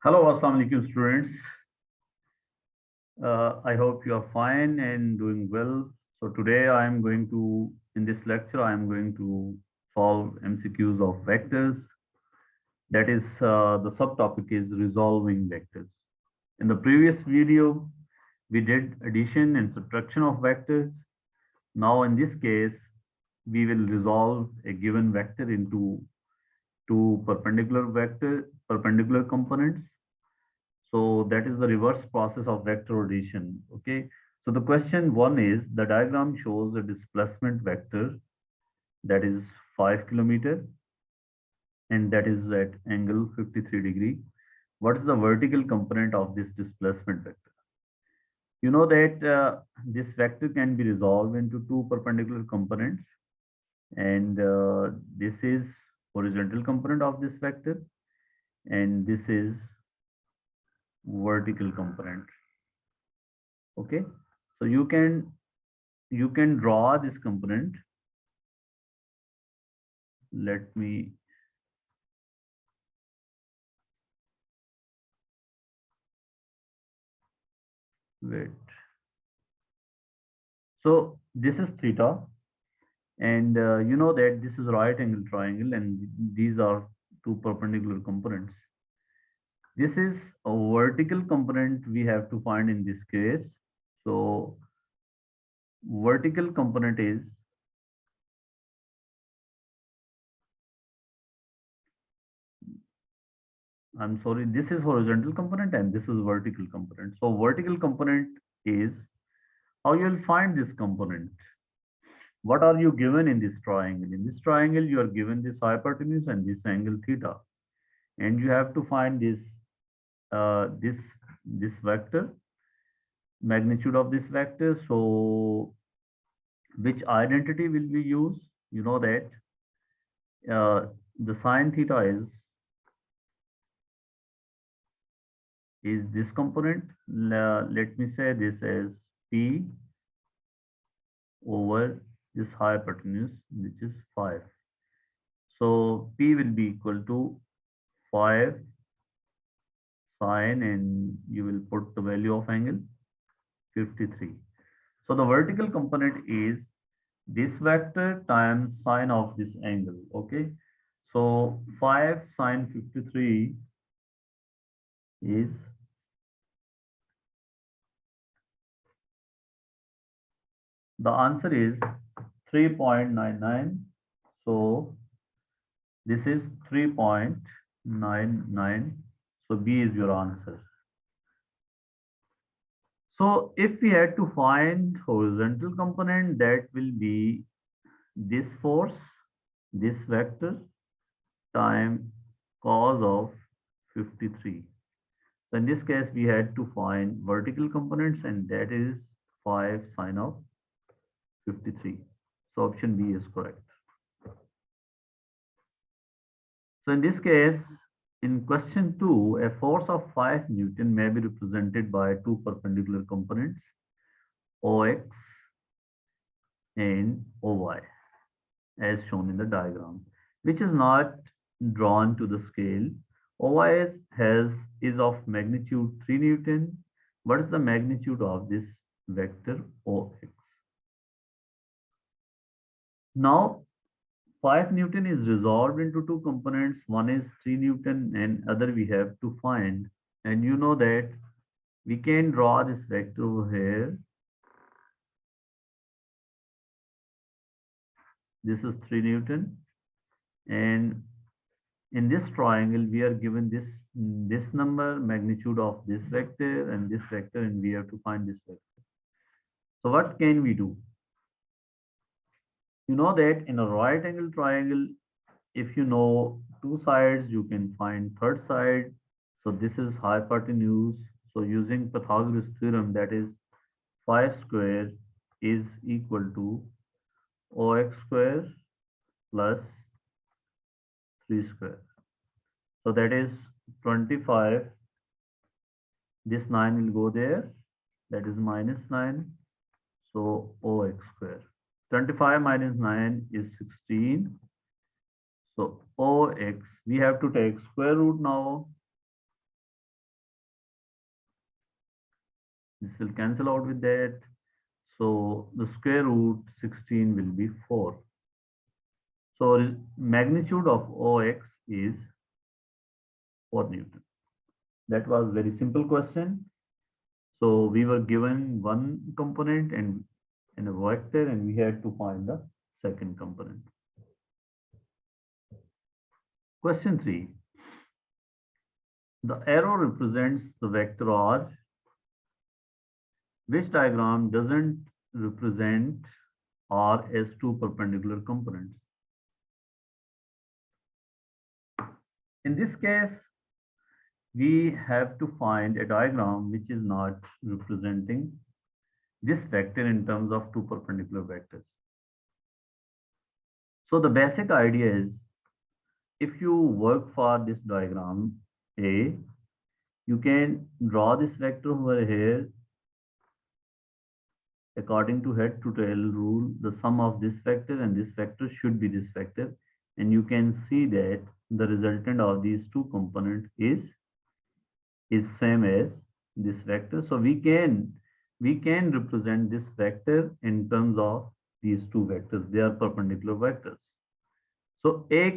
Hello, Assalamu alaikum students. I hope you are fine and doing well. So today in this lecture, I am going to solve MCQs of vectors. That is, the subtopic is resolving vectors. In the previous video, we did addition and subtraction of vectors. Now in this case, we will resolve a given vector into two perpendicular components. So that is the reverse process of vector addition. Okay. So the question one is the diagram shows a displacement vector that is 5 kilometer and that is at angle 53 degree. What is the vertical component of this displacement vector? You know that this vector can be resolved into two perpendicular components, and this is horizontal component of this vector and this is vertical component. Okay. So you can draw this component. Let me wait. So this is theta, and you know that this is right angle triangle, and these are two perpendicular components. This is a vertical component we have to find in this case. So vertical component is I'm sorry, this is horizontal component and this is vertical component. So vertical component is how you will find this component. What are you given in this triangle? In this triangle, you are given this hypotenuse and this angle theta, and you have to find this vector, magnitude of this vector. So which identity will we use? You know that the sine theta is this component. Let me say this as P over this hypotenuse, which is 5. So P will be equal to 5 sine, and you will put the value of angle 53. So the vertical component is this vector times sine of this angle. Okay. So 5 sine 53 is the answer is 3.99. So this is 3.99. So B is your answer. So if we had to find horizontal component, that will be this force, this vector time cos of 53. So in this case, we had to find vertical components, and that is 5 sine of 53. So option B is correct. So in this case, in question 2, a force of 5 Newton may be represented by two perpendicular components, OX and OY, as shown in the diagram, which is not drawn to the scale. OY is of magnitude 3 Newton. What is the magnitude of this vector OX? Now, 5 Newton is resolved into two components. One is 3 Newton and other we have to find. And you know that we can draw this vector over here. This is 3 Newton. And in this triangle, we are given this number, magnitude of this vector and this vector, and we have to find this vector. So what can we do? You know that in a right angle triangle, if you know two sides, you can find third side. So this is hypotenuse. So using Pythagoras theorem, that is 5 square is equal to OX square plus 3 square. So that is 25. This 9 will go there. That is minus 9. So OX square. 25 minus 9 is 16. So OX, we have to take square root now. This will cancel out with that. So the square root 16 will be 4. So magnitude of OX is 4 Newton. That was very simple question. So we were given one component and a vector, and we had to find the second component. Question 3. The arrow represents the vector R. Which diagram doesn't represent R as two perpendicular components? In this case, we have to find a diagram which is not representing this vector in terms of two perpendicular vectors. So the basic idea is, if you work for this diagram A, you can draw this vector over here according to head to tail rule. The sum of this vector and this vector should be this vector, and you can see that the resultant of these two components is same as this vector. So we can represent this vector in terms of these two vectors. They are perpendicular vectors. So A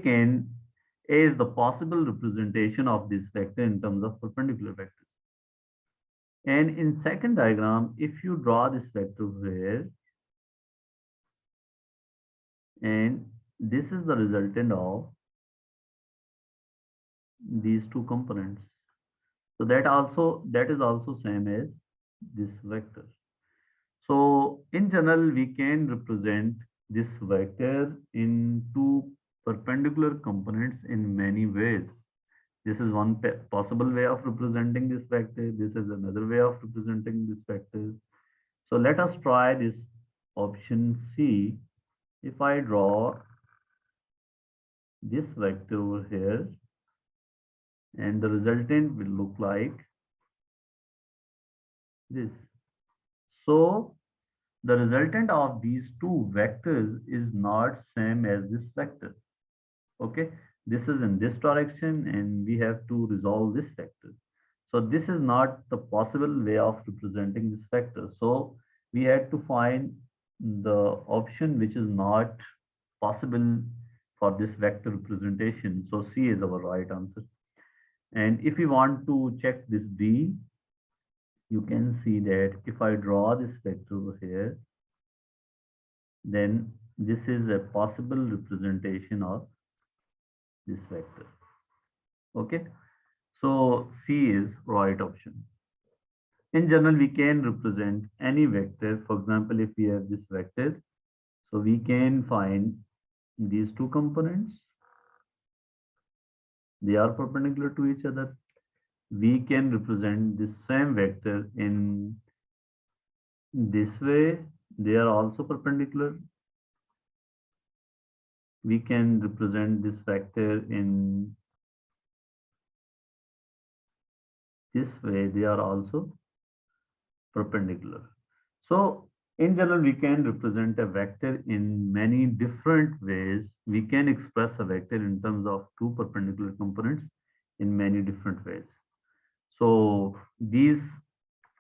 is the possible representation of this vector in terms of perpendicular vectors. And in second diagram, if you draw this vector here, and this is the resultant of these two components. So that is also same as this vector. So in general, we can represent this vector in two perpendicular components in many ways. This is one possible way of representing this vector. This is another way of representing this vector. So let us try this option C. If I draw this vector over here, and the resultant will look like this. So the resultant of these two vectors is not same as this vector. Okay, this is in this direction, and we have to resolve this vector. So this is not the possible way of representing this vector. So we had to find the option which is not possible for this vector representation. So C is our right answer. And if we want to check this D, you can see that if I draw this vector over here, then this is a possible representation of this vector. Okay, so C is right option. In general, we can represent any vector. For example, if we have this vector, so we can find these two components. They are perpendicular to each other. We can represent this same vector in this way. They are also perpendicular. We can represent this vector in this way. They are also perpendicular. So in general, we can represent a vector in many different ways. We can express a vector in terms of two perpendicular components in many different ways. So these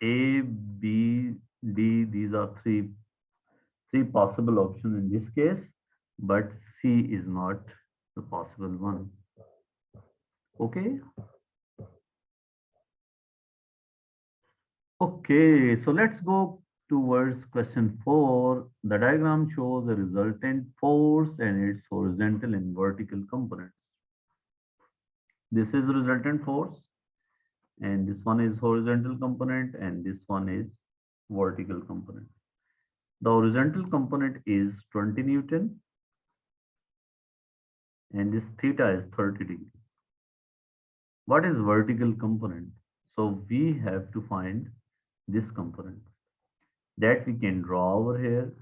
A, B, D, these are three possible options in this case, but C is not the possible one. Okay. Okay, so let's go towards question 4. The diagram shows a resultant force and its horizontal and vertical components. This is resultant force, and this one is horizontal component, and this one is vertical component. The horizontal component is 20 Newton, and this theta is 30 degrees. What is vertical component? So we have to find this component that we can draw over here.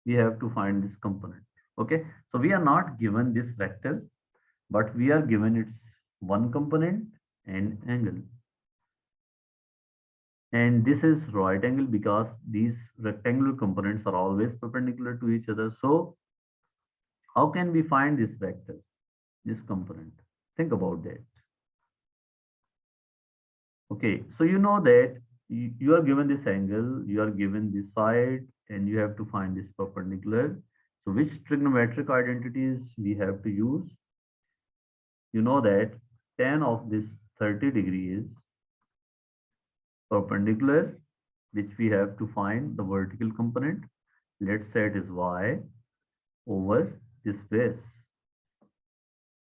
We have to find this component. Okay, so we are not given this vector, but we are given its one component and angle. And this is right angle because these rectangular components are always perpendicular to each other. So how can we find this vector, this component? Think about that. Okay, so you know that you are given this angle, you are given this side, and you have to find this perpendicular. So which trigonometric identities we have to use? You know that tan of this 30 degree is perpendicular, which we have to find the vertical component. Let's say it is y over this base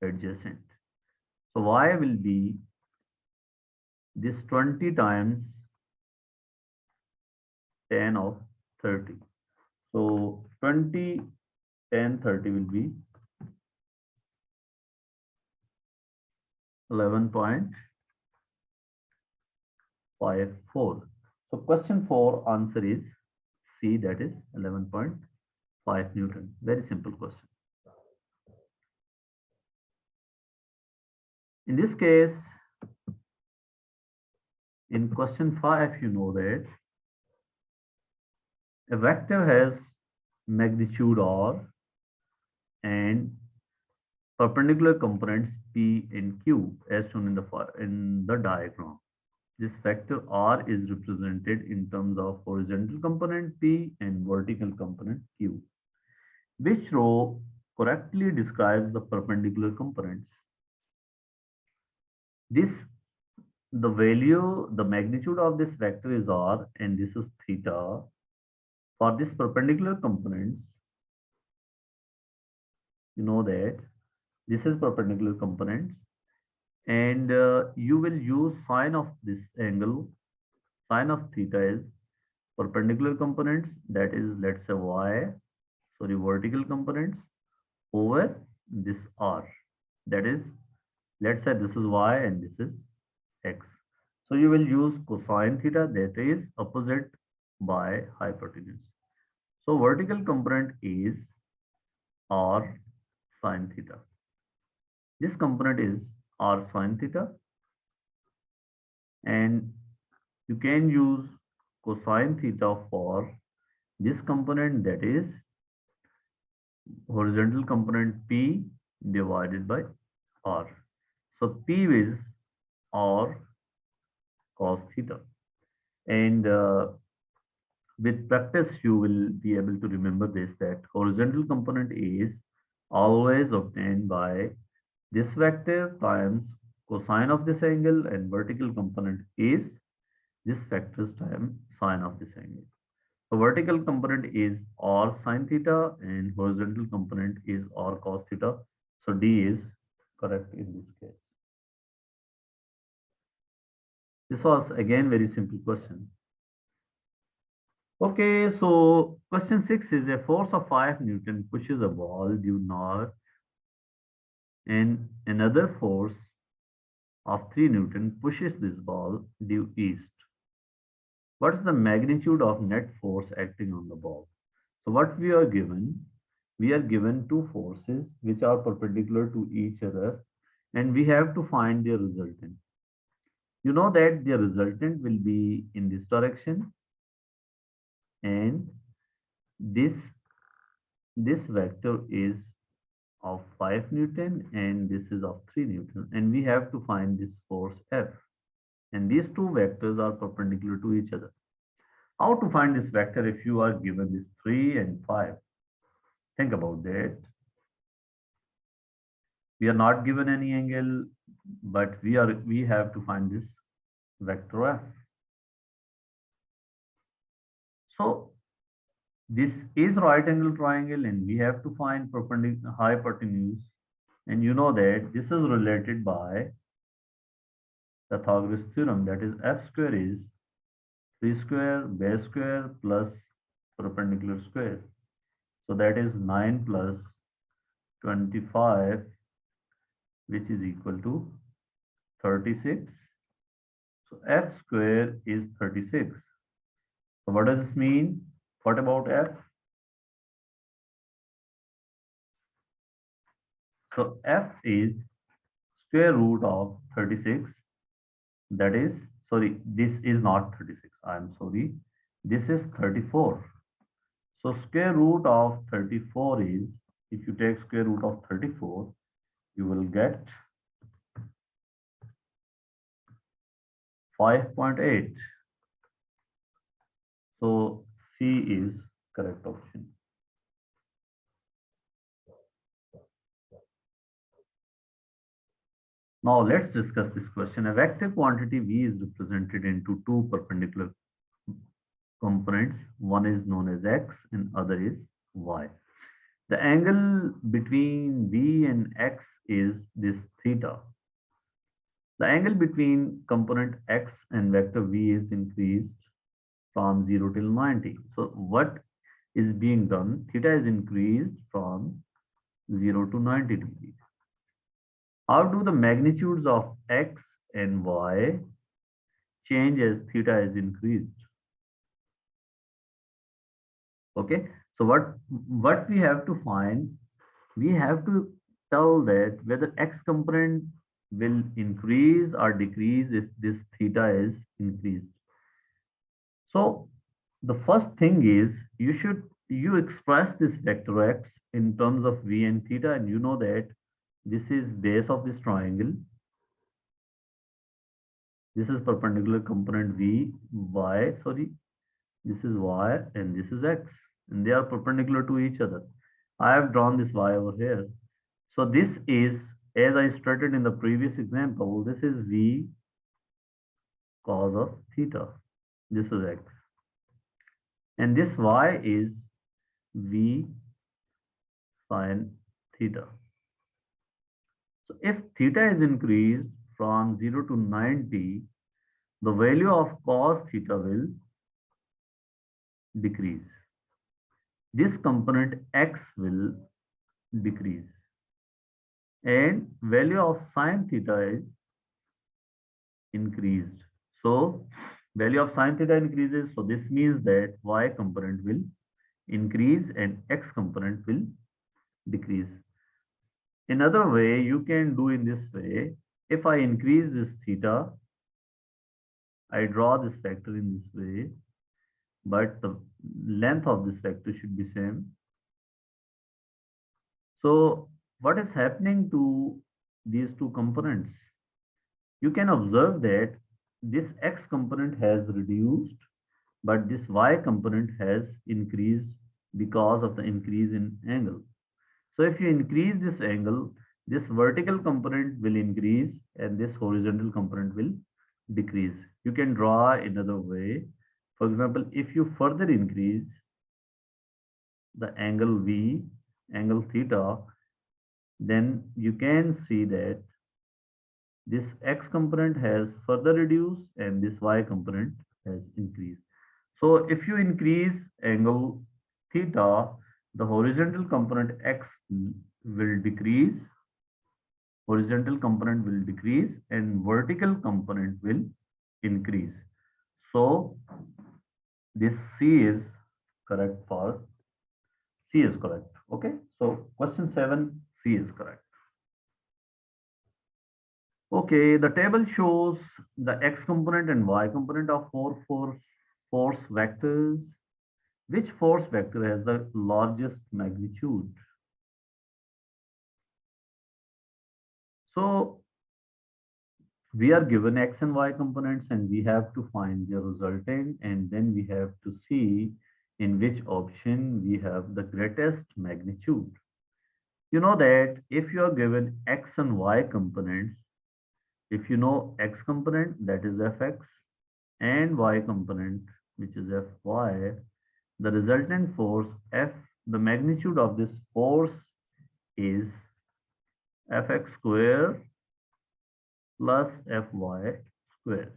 adjacent. So y will be this 20 times tan of 30. So 20 tan 30 will be 11.54. So question 4 answer is C, that is 11.5 Newton. Very simple question. In this case, in question 5, you know that a vector has magnitude R and perpendicular components P and Q as shown in the diagram. This vector R is represented in terms of horizontal component P and vertical component Q. Which row correctly describes the perpendicular components? This, the value, the magnitude of this vector is R and this is theta. For this perpendicular components, you know that this is perpendicular components, and you will use sine of this angle. Sine of theta is perpendicular components, that is, let's say vertical components over this R. That is, let's say this is y and this is x. So you will use cosine theta, that is opposite by hypotenuse. So vertical component is R sine theta. This component is R sine theta, and you can use cosine theta for this component, that is horizontal component P divided by R. So P is R cos theta. And with practice, you will be able to remember this, that horizontal component is always obtained by this vector times cosine of this angle, and vertical component is this vector's times sine of this angle. So vertical component is R sine theta and horizontal component is R cos theta. So D is correct in this case. This was again very simple question. Okay, so question 6 is a force of 5 Newton pushes a ball due north and another force of 3 Newton pushes this ball due east. What is the magnitude of net force acting on the ball? So what we are given two forces which are perpendicular to each other, and we have to find their resultant. You know that the resultant will be in this direction, and this vector is of 5 Newton and this is of 3 Newton, and we have to find this force F, and these two vectors are perpendicular to each other. How to find this vector if you are given this 3 and 5? Think about that. We are not given any angle, but we have to find this vector F. So this is right angle triangle and we have to find perpendicular hypotenuse, and you know that this is related by Pythagoras theorem, that is F square is 3 square base square plus perpendicular square. So that is 9 plus 25, which is equal to 36. So F square is 36. So what does this mean? What about F? So F is square root of 36. That is, sorry, this is not 36. I'm sorry. This is 34. So square root of 34 is, if you take square root of 34, you will get 5.8. So C is correct option. Now let's discuss this question. A vector quantity V is represented into two perpendicular components. One is known as X and other is Y. The angle between V and X is this theta. The angle between component X and vector V is increased from 0 till 90. So what is being done? Theta is increased from 0 to 90 degrees. How do the magnitudes of X and Y change as theta is increased? Okay, so what we have to find, we have to tell that whether X component will increase or decrease if this theta is increased. So the first thing is you express this vector X in terms of V and theta, and you know that this is base of this triangle. This is perpendicular component V, Y, sorry, this is Y and this is X, and they are perpendicular to each other. I have drawn this Y over here. So this is, as I stated in the previous example, this is V cos of theta. This is X. And this Y is V sin theta. So if theta is increased from 0 to 90, the value of cos theta will decrease. This component X will decrease. And value of sin theta is increased. So value of sin theta increases. So this means that Y component will increase and X component will decrease. Another way you can do in this way, if I increase this theta, I draw this vector in this way, but the length of this vector should be same. So what is happening to these two components? You can observe that this X component has reduced, but this Y component has increased because of the increase in angle. So if you increase this angle, this vertical component will increase and this horizontal component will decrease. You can draw another way. For example, if you further increase the angle V, angle theta, then you can see that this X component has further reduced and this Y component has increased. So if you increase angle theta, the horizontal component X will decrease, horizontal component will decrease and vertical component will increase. So this C is correct for C is correct. Okay, so question 7, C is correct. Okay, the table shows the X component and Y component of four force vectors. Which force vector has the largest magnitude? So we are given X and Y components and we have to find their resultant, and then we have to see in which option we have the greatest magnitude. You know that if you are given X and Y components, if you know X component, that is Fx, and Y component, which is Fy, the resultant force F, the magnitude of this force is Fx square plus Fy square.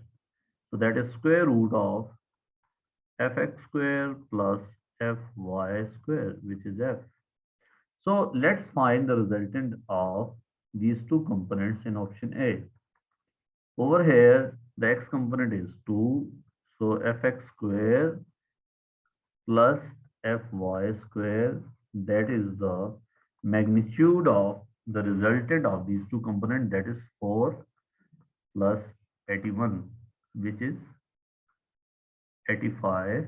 So that is square root of Fx square plus Fy square, which is F. So let's find the resultant of these two components in option A. Over here, the X component is 2. So Fx square plus Fy square, that is the magnitude of the resultant of these two components, that is 4 plus 81, which is 85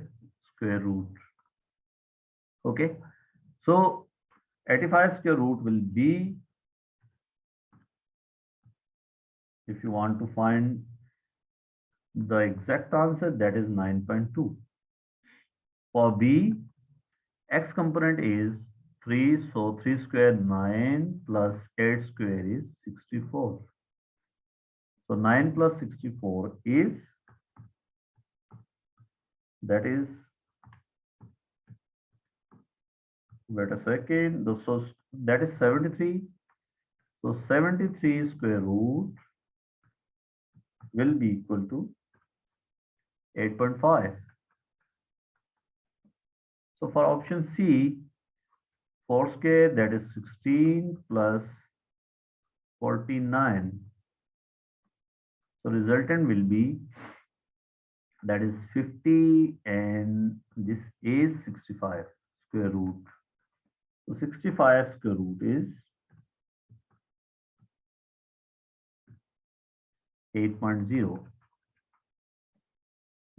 square root. Okay, so 85 square root will be, if you want to find The exact answer, that is 9.2. For B, x component is 3, so 3 square 9 plus 8 square is 64. So 9 plus 64 is, that is, wait a second, so that is 73. So 73 square root will be equal to 8.5. So for option C, 4 square, that is 16 plus 49. So resultant will be, that is 50, and this is 65 square root. So 65 square root is 8.0.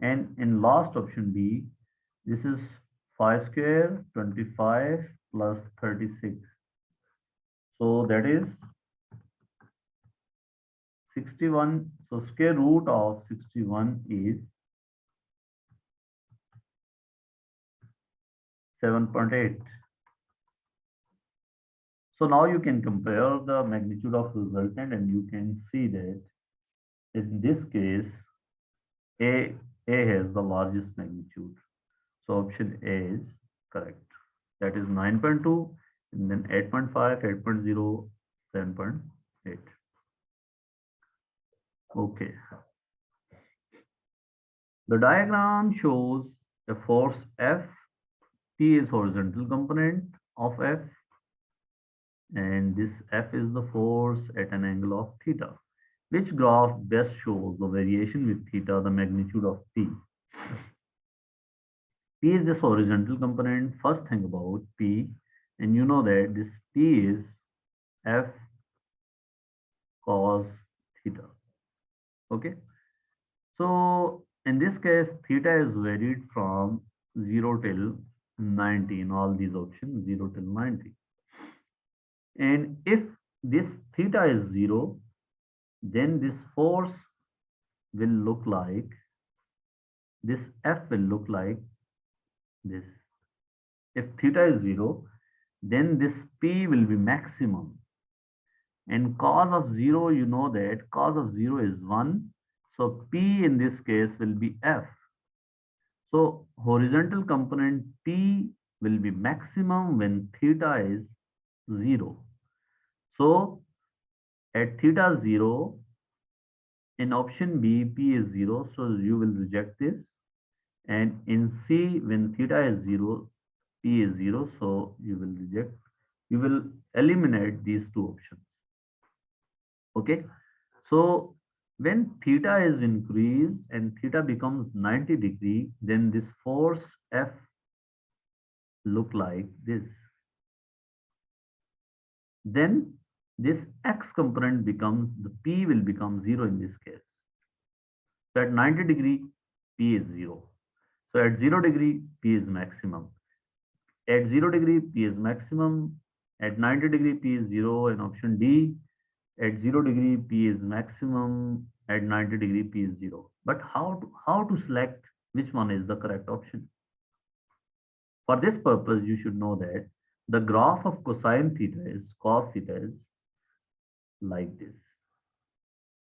And in last option B, this is 5 square 25 plus 36. So that is 61. So square root of 61 is 7.8. So now you can compare the magnitude of resultant, and you can see that in this case, A has the largest magnitude. So option A is correct. That is 9.2, and then 8.5, 8.0, 7.8. Okay. The diagram shows a force F. P is horizontal component of F, and this F is the force at an angle of theta. Which graph best shows the variation with theta, the magnitude of P? P is this horizontal component. First thing about P, and you know that this P is F cos theta. Okay. So in this case, theta is varied from 0 till 90 in all these options, 0 till 90. And if this theta is 0, then this force will look like, this F will look like this. If theta is 0, then this P will be maximum. And cos of 0, you know that cos of 0 is 1. So P in this case will be F. So horizontal component P will be maximum when theta is 0. So at theta 0, in option B, P is 0, so you will reject this. And in C, when theta is 0, P is 0, so you will reject. You will eliminate these two options. Okay. So when theta is increased and theta becomes 90 degree, then this force F look like this. Then this x component becomes, the P will become 0 in this case. So at 90 degree, P is 0. So at 0 degree, P is maximum. At 0 degree, P is maximum. At 90 degree, P is 0 in option D. At 0 degree, P is maximum. At 90 degree, P is 0. But how to select which one is the correct option? For this purpose, you should know that the graph of cosine theta is, cos theta is like this.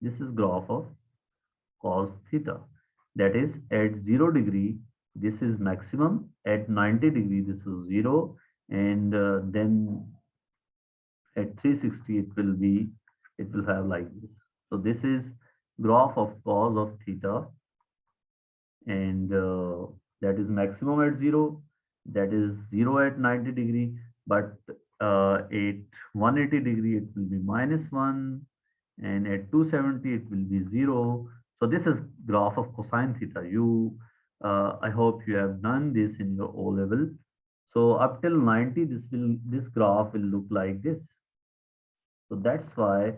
This is graph of cos theta. That is at 0 degree, this is maximum. At 90 degree, this is 0. And then at 360, it will have like this. So this is graph of cos of theta, and that is maximum at 0, that is 0 at 90 degree, but at 180 degree it will be -1, and at 270 it will be 0. So this is graph of cosine theta. I hope you have done this in your O level. So up till 90, this graph will look like this. So that's why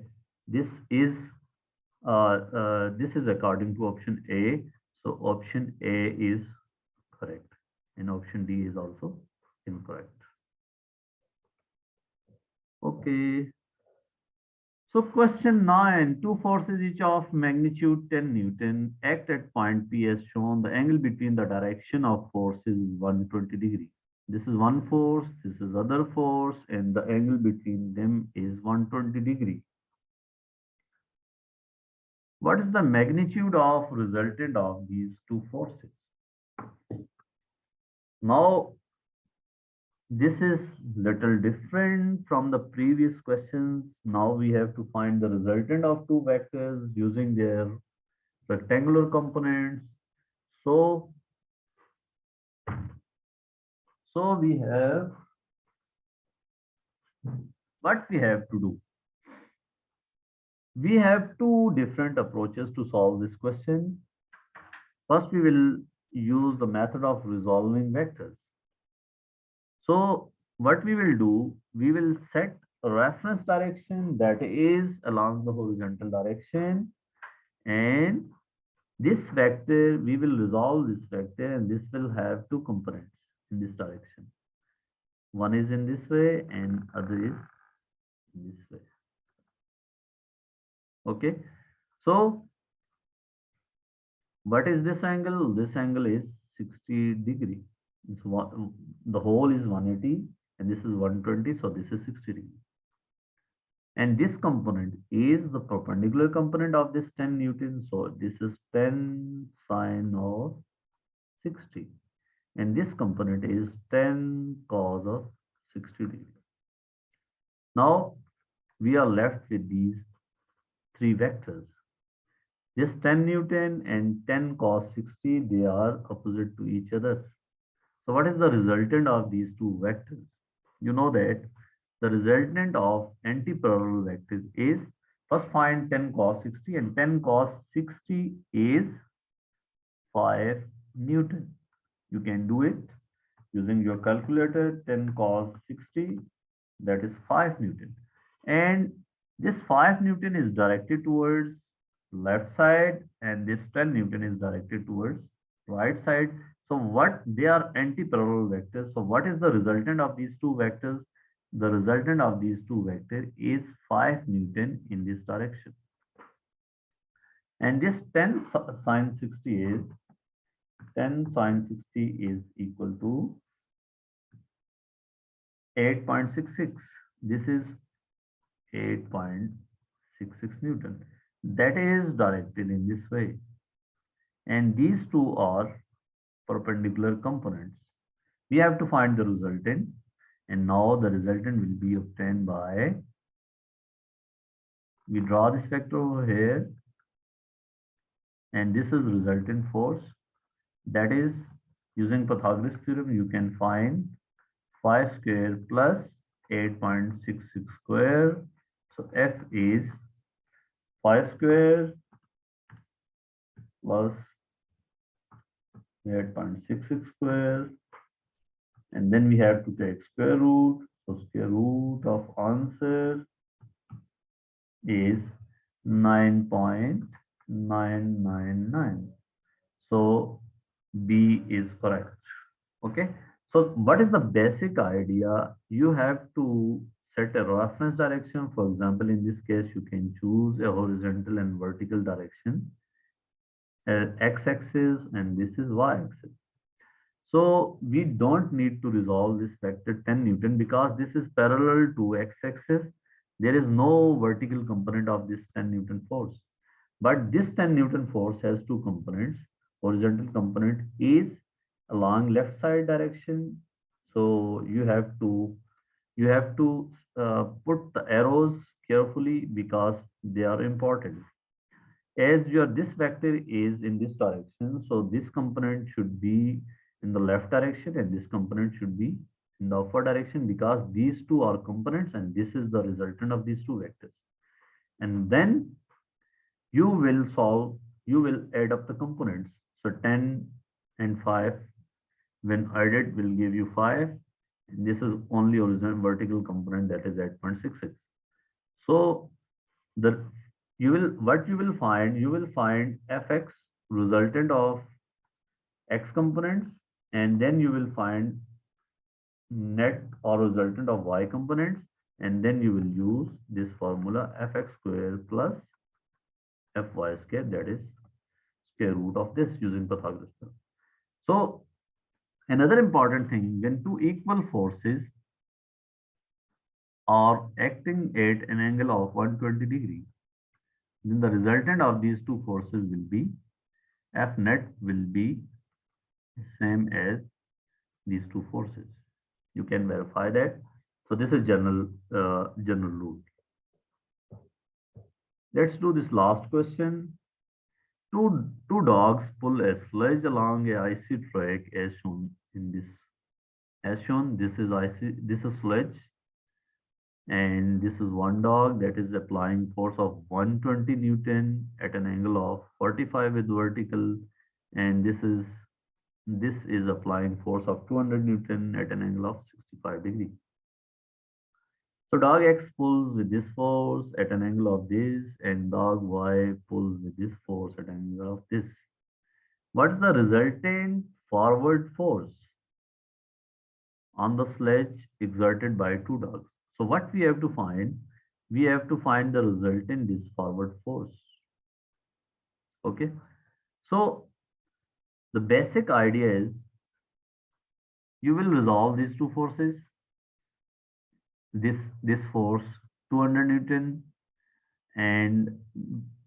this is according to option A. So option A is correct, and option D is also incorrect. Okay. So question 9, two forces each of magnitude 10 Newton act at point P as shown. The angle between the direction of force is 120 degree. This is one force, this is other force, and the angle between them is 120 degree. What is the magnitude of resultant of these two forces? Now, this is little different from the previous questions. Now we have to find the resultant of two vectors using their rectangular components. So, so we have what we have to do. We have two different approaches to solve this question. First, we will use the method of resolving vectors. So what we will do, we will set a reference direction that is along the horizontal direction, and this vector, we will resolve this vector, and this will have two components in this direction. One is in this way and other is in this way. Okay. So what is this angle? This angle is 60 degree. It's one, the whole is 180 and this is 120. So this is 60 degree. And this component is the perpendicular component of this 10 Newton. So this is 10 sine of 60. And this component is 10 cos of 60 degree. Now we are left with these three vectors. This 10 Newton and 10 cos 60, they are opposite to each other. So what is the resultant of these two vectors? You know that the resultant of antiparallel vectors is, first find 10 cos 60, and 10 cos 60 is 5 Newton. You can do it using your calculator. 10 cos 60, that is 5 Newton. And this 5 Newton is directed towards left side, and this 10 Newton is directed towards right side. So what, they are anti-parallel vectors. So what is the resultant of these two vectors? The resultant of these two vectors is 5 Newton in this direction. And this 10 sine 60 is, 10 sine 60 is equal to 8.66. This is 8.66 Newton. That is directed in this way. And these two are perpendicular components. We have to find the resultant. And now the resultant will be obtained by, we draw this vector over here. And this is resultant force. That is, using Pythagoras theorem, you can find 5 square plus 8.66 square. So F is 5 square plus 8.66 square. And then we have to take square root. So square root of answer is 9.999. So B is correct. Okay. So what is the basic idea? You have to set a reference direction. For example, in this case, you can choose a horizontal and vertical direction, x-axis, and this is y-axis. So we don't need to resolve this vector 10 Newton because this is parallel to x-axis. There is no vertical component of this 10 Newton force. But this 10 Newton force has two components. Horizontal component is along left side direction. So you have to put the arrows carefully because they are important. As this vector is in this direction, so this component should be in the left direction and this component should be in the upward direction because these two are components and this is the resultant of these two vectors. And then you will add up the components. So 10 and 5 when added will give you 5. And this is only horizontal vertical component, that is 8.66. So what you will find fx resultant of x components, and then you will find net or resultant of y components, and then you will use this formula fx square plus fy square, that is square root of this, using Pythagoras theorem. So another important thing, when two equal forces are acting at an angle of 120 degree, then the resultant of these two forces will be F net will be same as these two forces. You can verify that. So this is general rule. Let's do this last question. Two dogs pull a sledge along a icy track as shown in this. As shown, this is icy. This is sledge, and this is one dog that is applying force of 120 Newton at an angle of 45 with vertical, and this is applying force of 200 Newton at an angle of 65 degree. So dog X pulls with this force at an angle of this, and dog Y pulls with this force at an angle of this. What's the resultant forward force on the sledge exerted by two dogs? So what we have to find? We have to find the resultant this forward force. Okay. So the basic idea is you will resolve these two forces. This force 200 Newton, and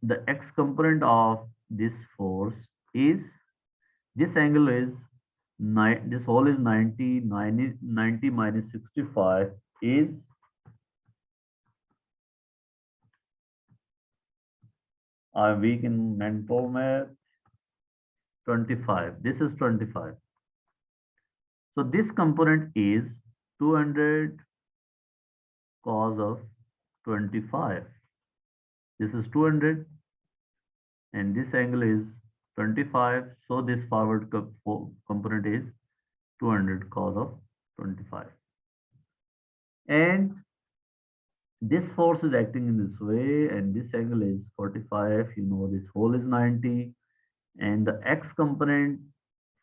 the x component of this force is, this angle is this whole is 90 minus 65 is I'm weak in mental math, 25. This is 25. So this component is 200 cos of 25. This is 200 and this angle is 25. So this forward component is 200 cos of 25. And this force is acting in this way, and this angle is 45. You know, this whole is 90, and the x component,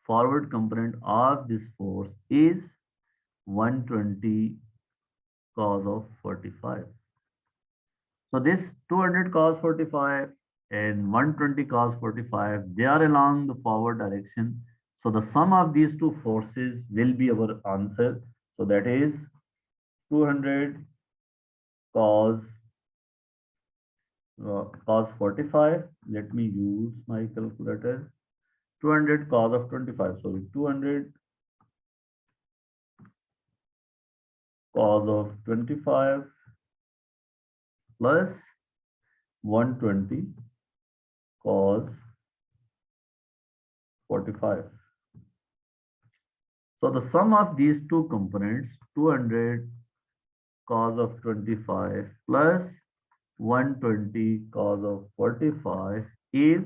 forward component of this force is 120 cos of 45. So this 200 cos 45 and 120 cos 45, they are along the forward direction. So the sum of these two forces will be our answer. So that is 200 cos 45. Let me use my calculator. 200 cos of 25. Sorry, 200 cos of 25 plus 120 cos 45. So the sum of these two components, 200 cos of 25 plus 120 cos of 45, is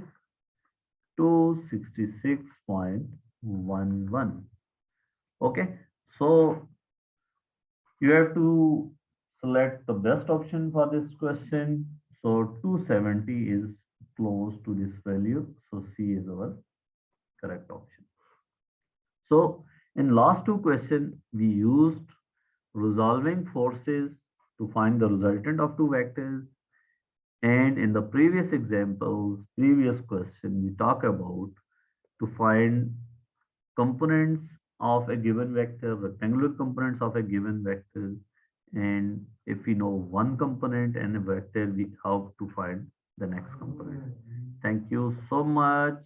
266.11. Okay, so you have to select the best option for this question. So 270 is close to this value. So C is our correct option. So in last two questions, we used resolving forces to find the resultant of two vectors. And in the previous examples, previous question, we talk about to find components of a given vector, rectangular components of a given vector. And if we know one component and a vector, we have to find the next component. Thank you so much.